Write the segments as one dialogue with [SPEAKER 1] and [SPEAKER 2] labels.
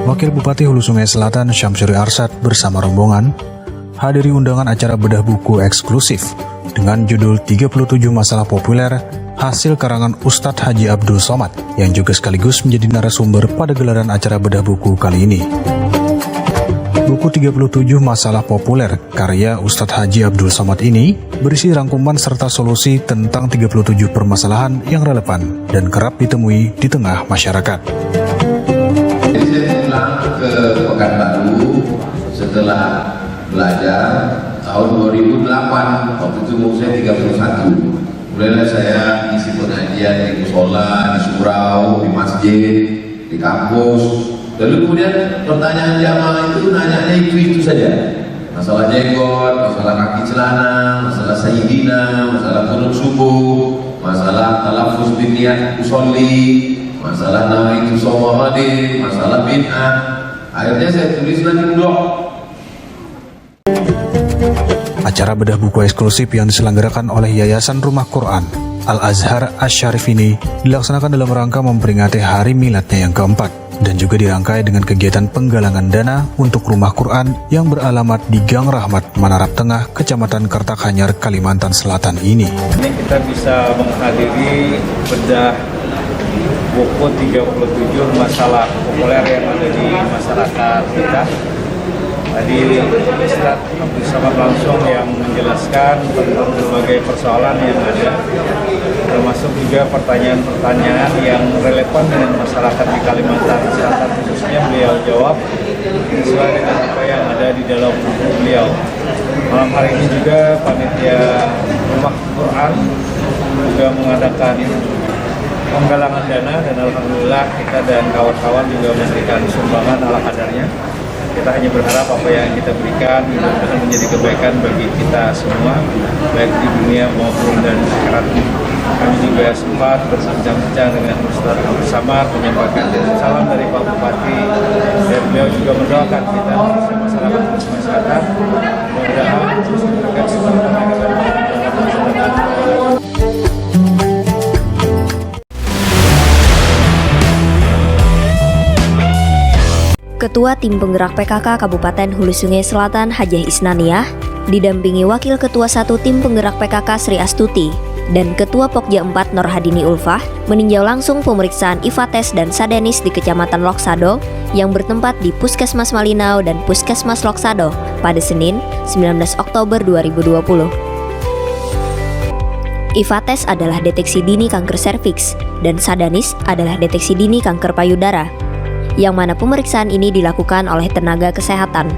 [SPEAKER 1] Wakil Bupati Hulu Sungai Selatan Syamsuri Arsyad bersama rombongan hadiri undangan acara bedah buku eksklusif dengan judul 37 Masalah Populer hasil karangan Ustadz Haji Abdul Somad yang juga sekaligus menjadi narasumber pada gelaran acara bedah buku kali ini. Buku 37 Masalah Populer karya Ustadz Haji Abdul Somad ini berisi rangkuman serta solusi tentang 37 permasalahan yang relevan dan kerap ditemui di tengah masyarakat.
[SPEAKER 2] Jadi saya pulang ke Pekanbaru setelah belajar tahun 2008, waktu itu umur saya 31. Mulailah saya isi pengajian di musola, di surau, di masjid, di kampus. Lalu kemudian pertanyaan jamaah itu nanyanya itu saja. Masalah jenggot, masalah kaki celana, masalah sayyidina, masalah kunut subuh, masalah talafuz bin niyat usolli, masalah nawaitu shauma ghadin, masalah bid'ah. Akhirnya saya tulis lagi blog.
[SPEAKER 1] Acara bedah buku eksklusif yang diselenggarakan oleh Yayasan Rumah Quran Al-Azhar Asy-Syarif ini dilaksanakan dalam rangka memperingati hari miladnya yang keempat dan juga dirangkai dengan kegiatan penggalangan dana untuk Rumah Quran yang beralamat di Gang Rahmat, Manarap Tengah, Kecamatan Kertakhanyar, Kalimantan Selatan ini.
[SPEAKER 3] Ini kita bisa menghadiri bedah buku 37 masalah populer yang ada di masyarakat kita. Tadi Ustadz bersama langsung yang menjelaskan tentang berbagai persoalan yang ada, termasuk juga pertanyaan-pertanyaan yang relevan dengan masyarakat di Kalimantan Selatan, khususnya beliau jawab sesuai dengan apa yang ada di dalam buku beliau. Malam hari ini juga panitia Rumah Quran juga mengadakan penggalangan dana dan alhamdulillah kita dan kawan-kawan juga memberikan sumbangan ala kadarnya. Kita hanya berharap apa yang kita berikan mudah-mudahan menjadi kebaikan bagi kita semua, baik di dunia maupun dan akhirat. Kami juga sempat berbincang-bincang dengan Ustadz Abdul Somad, menyampaikan salam dari Pak Bupati, dan beliau juga mendoakan kita masyarakat Selatan. Mudah-mudahan terus memberikan semangat masyarakat.
[SPEAKER 4] Ketua Tim Penggerak PKK Kabupaten Hulu Sungai Selatan Hajah Isnaniah didampingi Wakil Ketua 1 Tim Penggerak PKK Sri Astuti dan Ketua Pokja 4 Norhadini Ulfah meninjau langsung pemeriksaan IFA tes dan Sadenis di Kecamatan Loksado yang bertempat di Puskesmas Malinau dan Puskesmas Loksado pada Senin 19 Oktober 2020. IFA tes adalah deteksi dini kanker serviks dan Sadenis adalah deteksi dini kanker payudara, yang mana pemeriksaan ini dilakukan oleh tenaga kesehatan.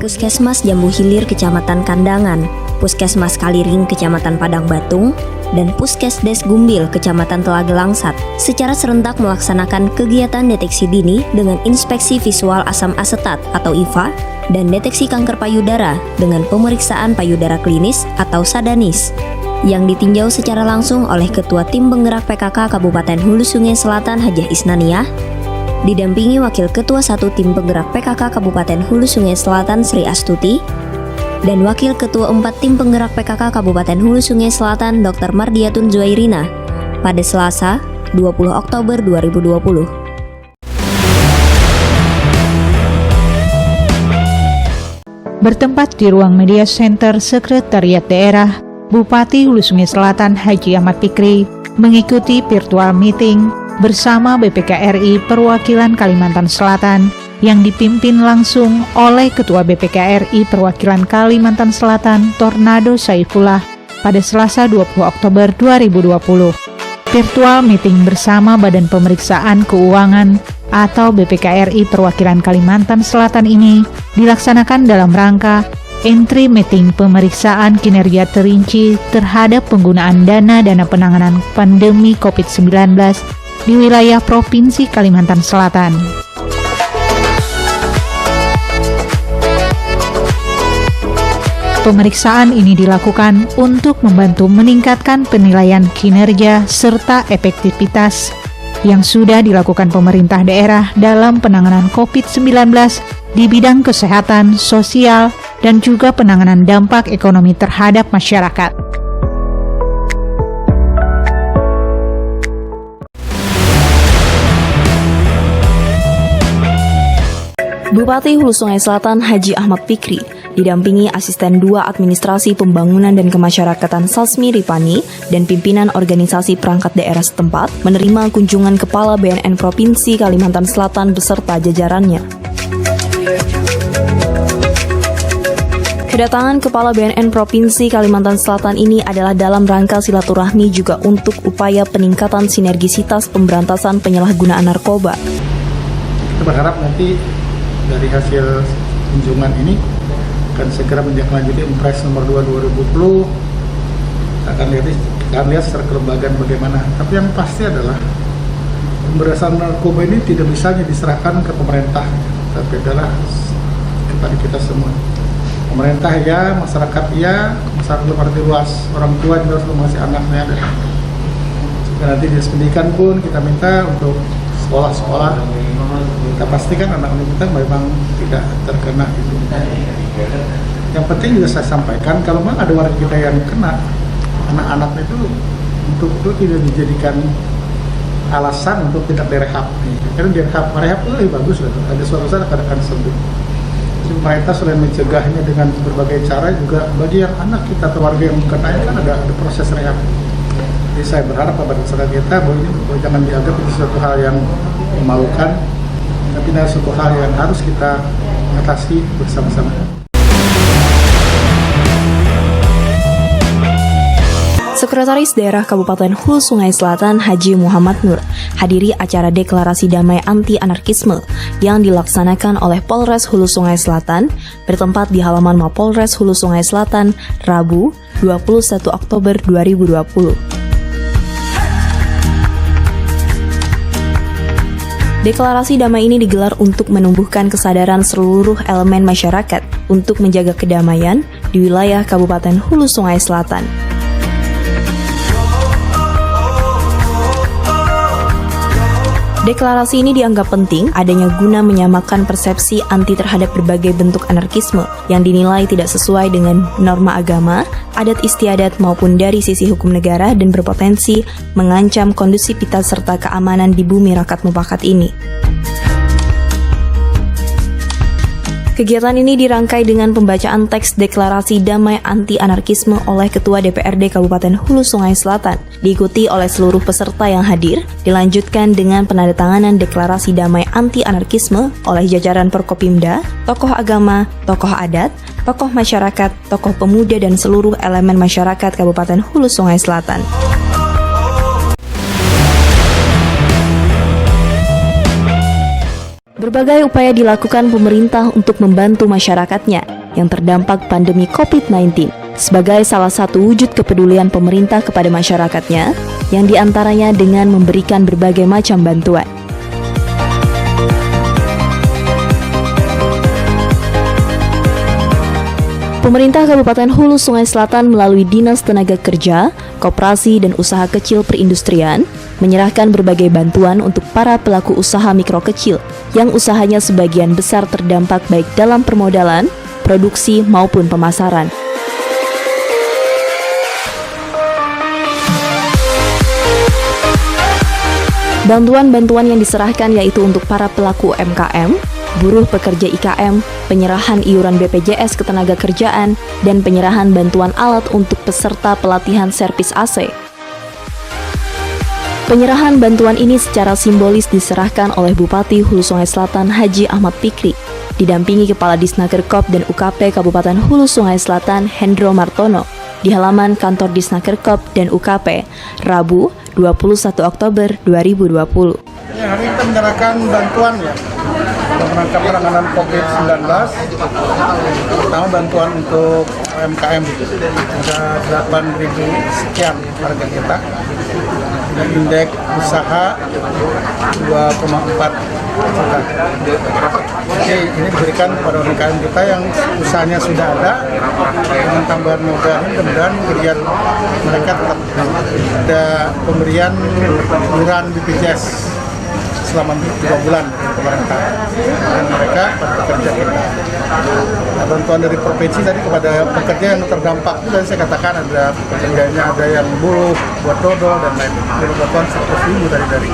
[SPEAKER 4] Puskesmas Jambu Hilir Kecamatan Kandangan, Puskesmas Kaliring Kecamatan Padang Batung, dan Puskesdes Gumbil Kecamatan Telaga Langsat secara serentak melaksanakan kegiatan deteksi dini dengan inspeksi visual asam asetat atau IVA dan deteksi kanker payudara dengan pemeriksaan payudara klinis atau Sadanis yang ditinjau secara langsung oleh Ketua Tim Penggerak PKK Kabupaten Hulu Sungai Selatan Hajah Isnaniah didampingi Wakil Ketua 1 Tim Penggerak PKK Kabupaten Hulu Sungai Selatan Sri Astuti dan Wakil Ketua 4 Tim Penggerak PKK Kabupaten Hulu Sungai Selatan Dr. Mardiatun Zuairina pada Selasa 20 Oktober 2020.
[SPEAKER 5] Bertempat di ruang Media Center Sekretariat Daerah, Bupati Hulu Sungai Selatan Haji Ahmad Fikri mengikuti virtual meeting bersama BPK RI Perwakilan Kalimantan Selatan yang dipimpin langsung oleh Ketua BPK RI Perwakilan Kalimantan Selatan Tornado Saifullah pada Selasa 20 Oktober 2020. Virtual meeting bersama Badan Pemeriksaan Keuangan atau BPK RI Perwakilan Kalimantan Selatan ini dilaksanakan dalam rangka entry meeting pemeriksaan kinerja terinci terhadap penggunaan dana penanganan pandemi COVID-19 di wilayah Provinsi Kalimantan Selatan. Pemeriksaan ini dilakukan untuk membantu meningkatkan penilaian kinerja serta efektivitas yang sudah dilakukan pemerintah daerah dalam penanganan COVID-19 di bidang kesehatan, sosial, dan juga penanganan dampak ekonomi terhadap masyarakat.
[SPEAKER 6] Bupati Hulu Sungai Selatan Haji Ahmad Fikri didampingi Asisten 2 Administrasi Pembangunan dan Kemasyarakatan Sasmi Ripani dan pimpinan organisasi perangkat daerah setempat menerima kunjungan Kepala BNN Provinsi Kalimantan Selatan beserta jajarannya. Kedatangan Kepala BNN Provinsi Kalimantan Selatan ini adalah dalam rangka silaturahmi juga untuk upaya peningkatan sinergisitas pemberantasan penyalahgunaan narkoba.
[SPEAKER 7] Kita berharap nanti dari hasil kunjungan ini akan segera menindaklanjuti Impres nomor 2 2020. Akan lihat secara kelembagaan bagaimana. Tapi yang pasti adalah pemberantasan narkoba ini tidak bisa diserahkan ke pemerintah, tapi adalah kepada kita semua. Pemerintah ya, masyarakat ya, masyarakat lebih luas, orang tua juga harus mengasih anaknya. Dan nanti di pendidikan pun kita minta untuk sekolah-sekolah, kita pastikan anak-anak kita memang tidak terkena itu. Yang penting juga saya sampaikan, kalau memang ada warga kita yang kena, anak-anak itu untuk itu tidak dijadikan alasan untuk tidak direhab. Karena direhab itu lebih bagus, ada suatu saat akan sembuh. Pemerintah selain mencegahnya dengan berbagai cara, juga bagi yang anak kita atau warga yang kena kan ada proses rehab. Jadi saya berharap kepada masyarakat kita bahwa ini jangan dianggap itu suatu hal yang memalukan, tapi ini suatu hal yang harus kita atasi bersama-sama.
[SPEAKER 6] Sekretaris Daerah Kabupaten Hulu Sungai Selatan Haji Muhammad Nur hadiri acara deklarasi damai anti-anarkisme yang dilaksanakan oleh Polres Hulu Sungai Selatan bertempat di halaman Mapolres Hulu Sungai Selatan Rabu 21 Oktober 2020. Deklarasi damai ini digelar untuk menumbuhkan kesadaran seluruh elemen masyarakat untuk menjaga kedamaian di wilayah Kabupaten Hulu Sungai Selatan. Deklarasi ini dianggap penting adanya guna menyamakan persepsi anti terhadap berbagai bentuk anarkisme yang dinilai tidak sesuai dengan norma agama, adat istiadat maupun dari sisi hukum negara dan berpotensi mengancam kondusivitas serta keamanan di bumi rakyat mufakat ini. Kegiatan ini dirangkai dengan pembacaan teks deklarasi damai anti-anarkisme oleh Ketua DPRD Kabupaten Hulu Sungai Selatan, diikuti oleh seluruh peserta yang hadir, dilanjutkan dengan penandatanganan deklarasi damai anti-anarkisme oleh jajaran Forkopimda, tokoh agama, tokoh adat, tokoh masyarakat, tokoh pemuda dan seluruh elemen masyarakat Kabupaten Hulu Sungai Selatan. Berbagai upaya dilakukan pemerintah untuk membantu masyarakatnya yang terdampak pandemi COVID-19 sebagai salah satu wujud kepedulian pemerintah kepada masyarakatnya, yang diantaranya dengan memberikan berbagai macam bantuan. Pemerintah Kabupaten Hulu Sungai Selatan melalui Dinas Tenaga Kerja, Koperasi dan Usaha Kecil Perindustrian menyerahkan berbagai bantuan untuk para pelaku usaha mikro kecil yang usahanya sebagian besar terdampak baik dalam permodalan, produksi maupun pemasaran. Bantuan-bantuan yang diserahkan yaitu untuk para pelaku UMKM, buruh pekerja IKM, penyerahan iuran BPJS Ketenagakerjaan, dan penyerahan bantuan alat untuk peserta pelatihan servis AC. Penyerahan bantuan ini secara simbolis diserahkan oleh Bupati Hulu Sungai Selatan Haji Ahmad Fikri, didampingi Kepala Disnakerkop dan UKP Kabupaten Hulu Sungai Selatan Hendro Martono, di halaman kantor Disnakerkop dan UKP, Rabu 21 Oktober 2020.
[SPEAKER 7] Ya, hari kita menyerahkan bantuan ya dalam rangka penanganan COVID-19. Pertama bantuan untuk UMKM, ada 8.000 sekian warga kita. Dan indeks usaha 2,4 juta. Oke, ini diberikan kepada UMKM kita yang usahanya sudah ada, dengan tambahan modal ini kemudian kemudian mereka tetap ada pemberian iuran BPJS selama 2 bulan dari pemerintah, dan mereka pada pekerja kita. Nah, bantuan dari provinsi tadi kepada pekerja yang terdampak itu tadi saya katakan ada pekerjanya, ada yang buruh buat dodol dan lain, bantuan 100.000 dari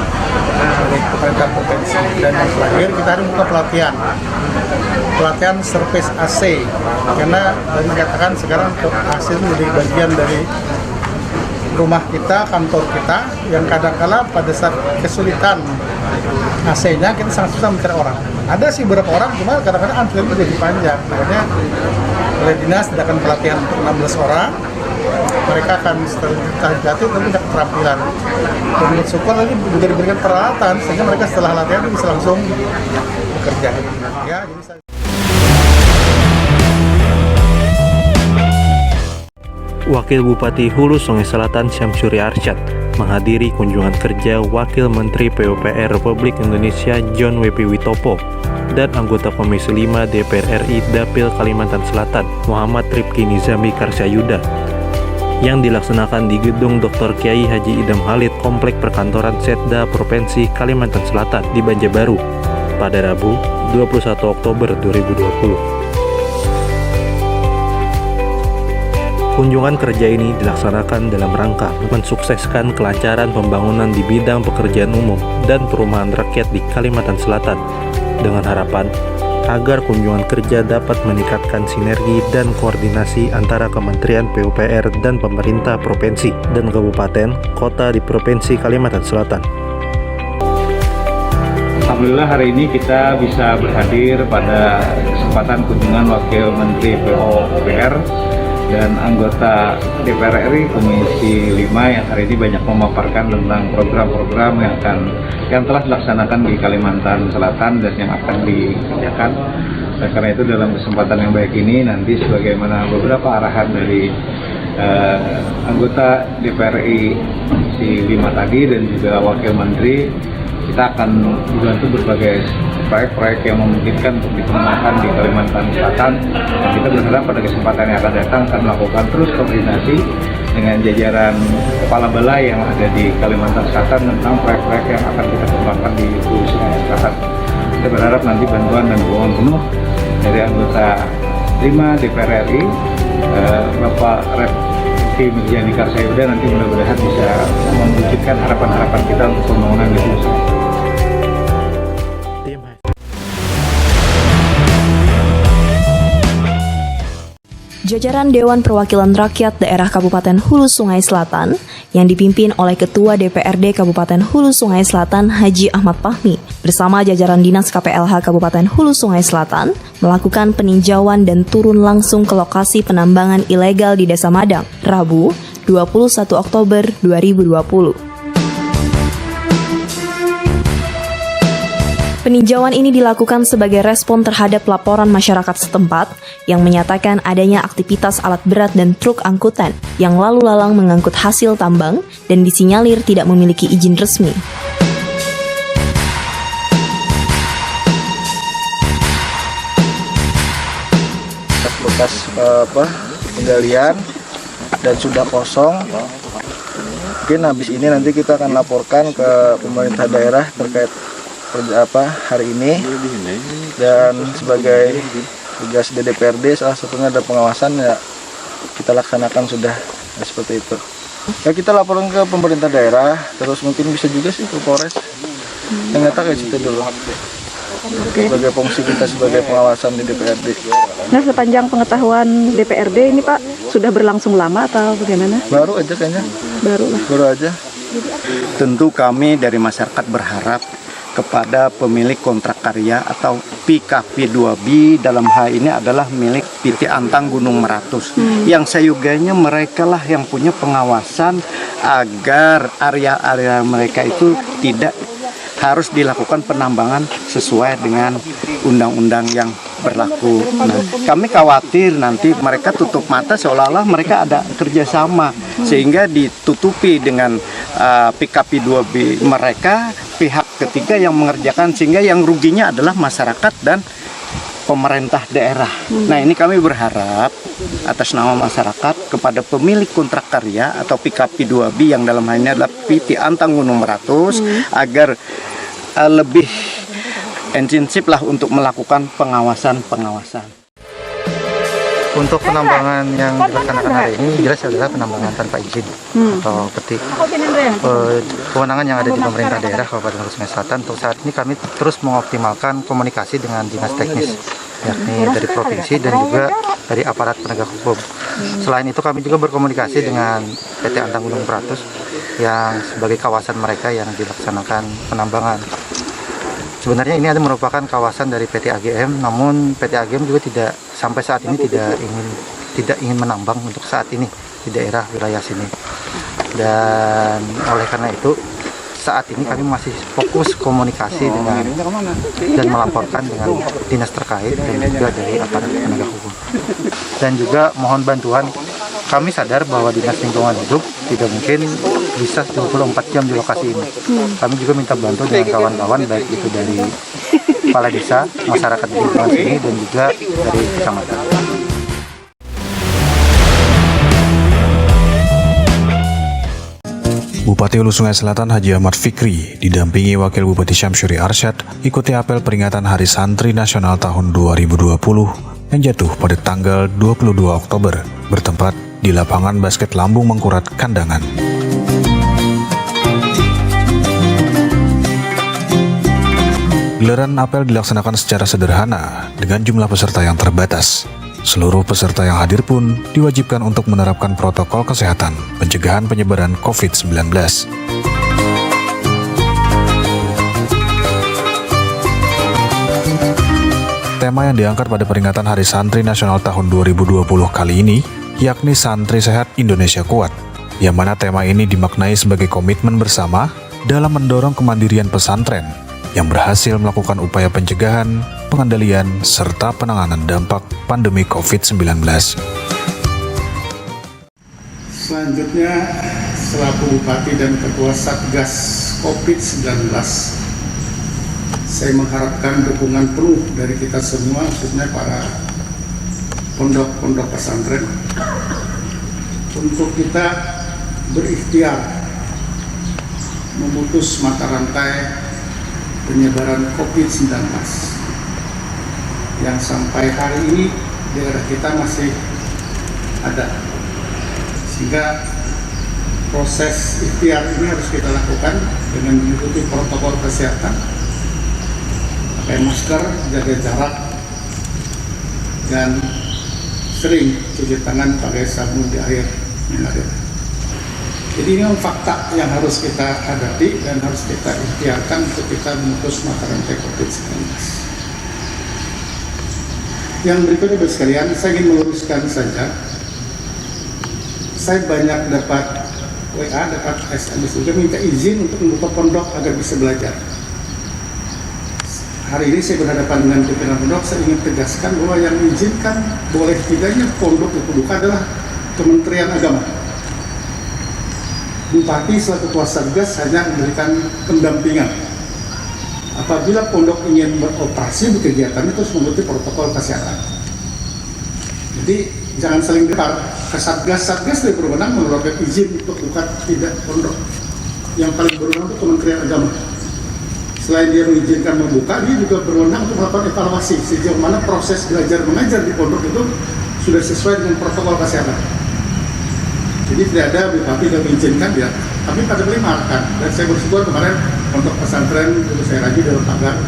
[SPEAKER 7] pemerintah provinsi. Dan yang terakhir kita hari buka pelatihan service AC, karena tadi dikatakan sekarang AC itu menjadi bagian dari rumah kita, kantor kita, yang kadang-kala pada saat kesulitan AC-nya kita sangat susah mencari orang. Ada sih beberapa orang, cuma kadang-kadang antrian menjadi panjang. Makanya oleh dinas akan pelatihan untuk 16 orang. Mereka akan setelah dilatih tentu punya keterampilan. Dan bersyukur tadi juga diberikan peralatan sehingga mereka setelah latihan bisa langsung bekerja. Ya, jadi saya...
[SPEAKER 8] Wakil Bupati Hulu Sungai Selatan Syamsuri Arsyad menghadiri kunjungan kerja Wakil Menteri PUPR Republik Indonesia John W.P. Witopo dan anggota Komisi 5 DPR RI Dapil Kalimantan Selatan Muhammad Rifki Nizami Karsayuda yang dilaksanakan di Gedung Dr. Kiai Haji Idam Halid Komplek Perkantoran Setda Provinsi Kalimantan Selatan di Banjarbaru pada Rabu 21 Oktober 2020. Kunjungan kerja ini dilaksanakan dalam rangka mensukseskan kelancaran pembangunan di bidang pekerjaan umum dan perumahan rakyat di Kalimantan Selatan dengan harapan agar kunjungan kerja dapat meningkatkan sinergi dan koordinasi antara Kementerian PUPR dan pemerintah provinsi dan kabupaten kota di Provinsi Kalimantan Selatan.
[SPEAKER 3] Alhamdulillah hari ini kita bisa berhadir pada kesempatan kunjungan Wakil Menteri PUPR dan anggota DPR RI Komisi 5 yang hari ini banyak memaparkan tentang program-program yang telah dilaksanakan di Kalimantan Selatan dan yang akan dikerjakan. Nah, karena itu dalam kesempatan yang baik ini nanti sebagaimana beberapa arahan dari anggota DPR RI Komisi 5 tadi dan juga Wakil Menteri, kita akan dibantu berbagai proyek-proyek yang memungkinkan untuk dikembangkan di Kalimantan Selatan, dan kita berharap pada kesempatan yang akan datang akan melakukan terus koordinasi dengan jajaran kepala balai yang ada di Kalimantan Selatan tentang proyek-proyek yang akan kita kembangkan di Hulu Sungai Selatan. Kita berharap nanti bantuan dan dukungan penuh dari anggota 5 DPR RI, Bapak Rifki Nizami Karsayuda, nanti mudah-mudahan bisa mewujudkan harapan-harapan kita untuk pembangunan di Hulu Sungai.
[SPEAKER 6] Jajaran Dewan Perwakilan Rakyat Daerah Kabupaten Hulu Sungai Selatan yang dipimpin oleh Ketua DPRD Kabupaten Hulu Sungai Selatan Haji Ahmad Fahmi bersama jajaran Dinas KPLH Kabupaten Hulu Sungai Selatan melakukan peninjauan dan turun langsung ke lokasi penambangan ilegal di Desa Madang, Rabu 21 Oktober 2020. Peninjauan ini dilakukan sebagai respon terhadap laporan masyarakat setempat yang menyatakan adanya aktivitas alat berat dan truk angkutan yang lalu lalang mengangkut hasil tambang dan disinyalir tidak memiliki izin resmi.
[SPEAKER 9] Bekas penggalian dan sudah kosong. Mungkin habis ini nanti kita akan laporkan ke pemerintah daerah terkait hari ini, dan sebagai tugas DPRD salah satunya ada pengawasan, ya kita laksanakan sudah seperti itu. Ya kita laporan ke pemerintah daerah, terus mungkin bisa juga sih ke Polres. Ternyata kayak situ dulu. Sebagai fungsi kita sebagai pengawasan di DPRD.
[SPEAKER 10] Nah, sepanjang pengetahuan DPRD ini Pak, sudah berlangsung lama atau bagaimana?
[SPEAKER 9] Baru aja kayaknya. Baru aja.
[SPEAKER 11] Tentu kami dari masyarakat berharap kepada pemilik kontrak karya atau PKP2B, dalam hal ini adalah milik PT Antang Gunung Meratus. Yang sayuganya mereka lah yang punya pengawasan agar area-area mereka itu tidak harus dilakukan penambangan sesuai dengan undang-undang yang berlaku. Nah, kami khawatir nanti mereka tutup mata seolah-olah mereka ada kerjasama sehingga ditutupi dengan PKP2B mereka, pihak ketiga yang mengerjakan, sehingga yang ruginya adalah masyarakat dan pemerintah daerah. Nah, ini kami berharap atas nama masyarakat kepada pemilik kontrak karya atau PKP2B yang dalam hal ini adalah PT Antang Gunung Meratus agar lebih intensif lah untuk melakukan pengawasan.
[SPEAKER 9] Untuk penambangan yang dilaksanakan hari ini jelas adalah penambangan tanpa izin atau petik. Kewenangan yang ada di pemerintah daerah Kabupaten Hulu Sungai Selatan. Untuk saat ini kami terus mengoptimalkan komunikasi dengan dinas teknis, yakni dari provinsi dan juga dari aparat penegak hukum. Selain itu kami juga berkomunikasi dengan PT Antang Gunung Meratus yang sebagai kawasan mereka yang dilaksanakan penambangan. Sebenarnya ini merupakan kawasan dari PT AGM, namun PT AGM juga sampai saat ini tidak ingin menambang untuk saat ini di daerah wilayah sini. Dan oleh karena itu saat ini kami masih fokus komunikasi dan melaporkan dengan dinas terkait dan juga dari aparat penegak hukum. Dan juga mohon bantuan, kami sadar bahwa dinas lingkungan hidup tidak mungkin bisa 24 jam di lokasi ini. Kami juga minta bantu dengan kawan-kawan, baik itu dari kepala desa, masyarakat di lingkungan sini, dan juga dari kecamatan.
[SPEAKER 1] Bupati Hulu Sungai Selatan Haji Ahmad Fikri didampingi Wakil Bupati Syamsuri Arsyad ikuti apel peringatan Hari Santri Nasional tahun 2020 yang jatuh pada tanggal 22 Oktober bertempat di lapangan basket Lambung Mengkurat, Kandangan. Gelaran apel dilaksanakan secara sederhana dengan jumlah peserta yang terbatas. Seluruh peserta yang hadir pun diwajibkan untuk menerapkan protokol kesehatan pencegahan penyebaran COVID-19. Tema yang diangkat pada peringatan Hari Santri Nasional tahun 2020 kali ini yakni Santri Sehat Indonesia Kuat, yang mana tema ini dimaknai sebagai komitmen bersama dalam mendorong kemandirian pesantren yang berhasil melakukan upaya pencegahan, pengendalian, serta penanganan dampak pandemi COVID-19.
[SPEAKER 7] Selanjutnya, selaku Bupati dan Ketua Satgas COVID-19, saya mengharapkan dukungan penuh dari kita semua, khususnya para pondok-pondok pesantren, untuk kita berikhtiar memutus mata rantai penyebaran COVID-19 yang sampai hari ini daerah kita masih ada, sehingga proses ikhtiar ini harus kita lakukan dengan mengikuti protokol kesehatan, pakai masker, jaga jarak, dan sering cuci tangan pakai sabun di air mengalir. Jadi ini fakta yang harus kita hadapi dan harus kita ikhtiarkan untuk kita memutus mata rantai COVID-19. Yang berikutnya Bapak sekalian, saya ingin meluruskan saja. Saya banyak dapat WA, dapat SMS juga minta izin untuk membuka pondok agar bisa belajar. Hari ini saya berhadapan dengan pimpinan pondok, saya ingin tegaskan bahwa yang diizinkan boleh tidaknya pondok itu buka adalah Kementerian Agama. Bupati selaku Ketua Satgas hanya memberikan pendampingan. Apabila pondok ingin beroperasi di kegiatan itu harus mengikuti protokol kesehatan. Jadi jangan saling dekar. Satgas tidak berwenang mengeluarkan izin untuk buka tidak pondok. Yang paling berwenang itu Kementerian Agama. Selain dia mengizinkan membuka, dia juga berwenang untuk melakukan evaluasi sejauh mana proses belajar mengajar di pondok itu sudah sesuai dengan protokol kesehatan. Jadi tidak ada bupati yang mengizinkan ya, tapi pada beli makan. Dan saya bersyukur kemarin untuk pesantren itu saya rajin dalam pagar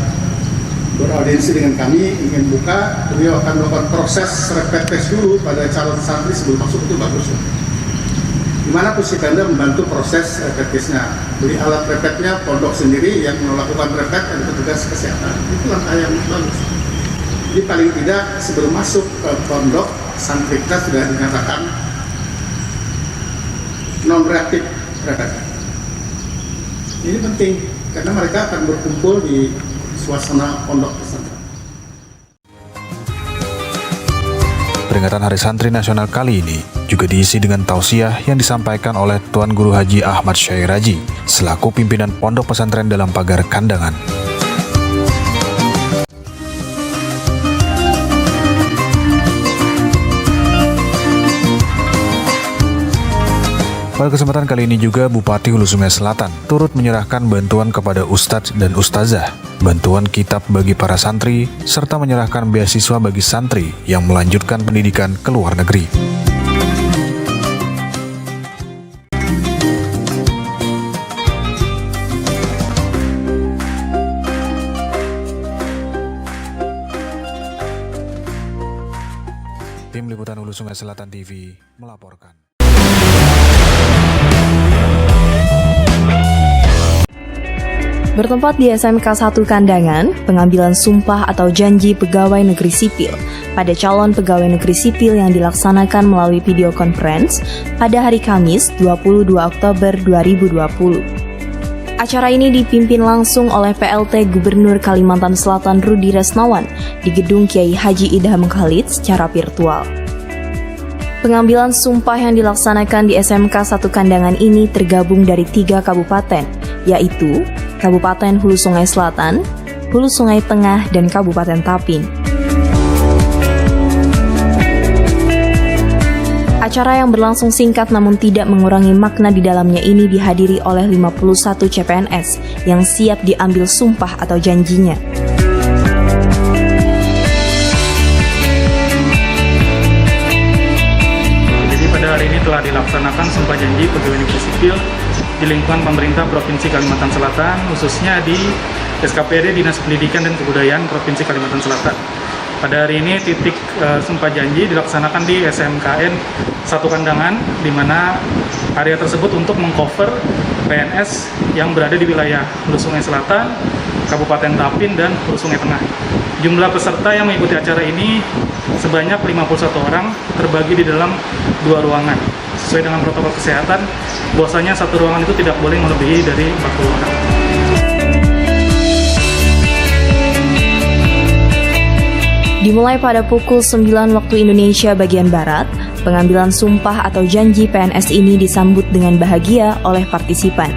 [SPEAKER 7] beraudiensi dengan kami ingin buka, beliau akan melakukan proses rapid test dulu pada calon santri sebelum masuk, itu bagus. Dimana posisi Anda membantu proses rapid testnya, beli alat rapidnya pondok sendiri yang melakukan rapid dan petugas kesehatan, itu langkah yang bagus. Jadi paling tidak sebelum masuk ke pondok santri kita sudah dinyatakan non-reaktif rapid. Ini penting karena mereka akan berkumpul di suasana pondok pesantren.
[SPEAKER 1] Peringatan Hari Santri Nasional kali ini juga diisi dengan tausiah yang disampaikan oleh Tuan Guru Haji Ahmad Syairaji selaku pimpinan pondok pesantren dalam pagar Kandangan. Pada kesempatan kali ini juga Bupati Hulu Sungai Selatan turut menyerahkan bantuan kepada Ustadz dan Ustazah, bantuan kitab bagi para santri, serta menyerahkan beasiswa bagi santri yang melanjutkan pendidikan ke luar negeri. Tim Liputan Hulu Sungai Selatan TV melaporkan.
[SPEAKER 6] Bertempat di SMK 1 Kandangan, pengambilan sumpah atau janji pegawai negeri sipil pada calon pegawai negeri sipil yang dilaksanakan melalui video conference pada hari Kamis 22 Oktober 2020. Acara ini dipimpin langsung oleh PLT Gubernur Kalimantan Selatan Rudi Resnawan di Gedung Kiai Haji Idham Khalid secara virtual. Pengambilan sumpah yang dilaksanakan di SMK 1 Kandangan ini tergabung dari 3 kabupaten, yaitu Kabupaten Hulu Sungai Selatan, Hulu Sungai Tengah, dan Kabupaten Tapin. Acara yang berlangsung singkat namun tidak mengurangi makna di dalamnya ini dihadiri oleh 51 CPNS yang siap diambil sumpah atau janjinya.
[SPEAKER 7] Jadi pada hari ini telah dilaksanakan sumpah janji pegawai negeri sipil di lingkungan pemerintah Provinsi Kalimantan Selatan, khususnya di SKPD Dinas Pendidikan dan Kebudayaan Provinsi Kalimantan Selatan. Pada hari ini titik sumpah janji dilaksanakan di SMKN 1 Kandangan, di mana area tersebut untuk mengcover PNS yang berada di wilayah Hulu Sungai Selatan, Kabupaten Tapin, dan Hulu Sungai Tengah. Jumlah peserta yang mengikuti acara ini sebanyak 51 orang, terbagi di dalam 2 ruangan. Sesuai dengan protokol kesehatan, bahwasanya satu ruangan itu tidak boleh melebihi dari 40 orang.
[SPEAKER 6] Dimulai pada pukul 9 waktu Indonesia bagian Barat, pengambilan sumpah atau janji PNS ini disambut dengan bahagia oleh partisipan.